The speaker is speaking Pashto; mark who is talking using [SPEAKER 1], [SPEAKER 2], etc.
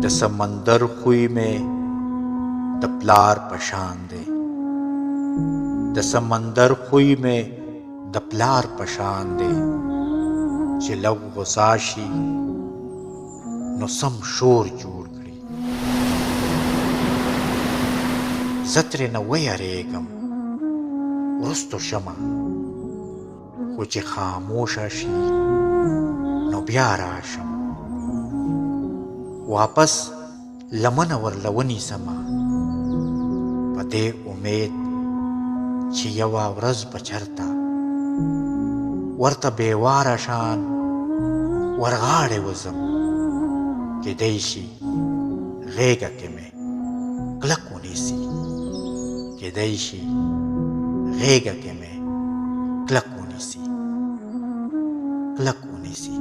[SPEAKER 1] د سمندر خوی مې د پلار پشان دی، د سمندر خوی مې د پلار پشان دی، چې لږ غوسا شي نو سم شور جوړ کړي. زه ترېنه ویریږم وروستو شمه، خو چې خاموشه شي نو بیا راشم، واپس لمنه ورله ونیسمه، په دې امید چې یوه ورځ به چرته ورته بېواره شان ورغاړې وځم، کیدی شي غېږه کې مې کلک ونیسي، کیدی شي غېږه کې مې کلک ونیسي، کلک ونیسي.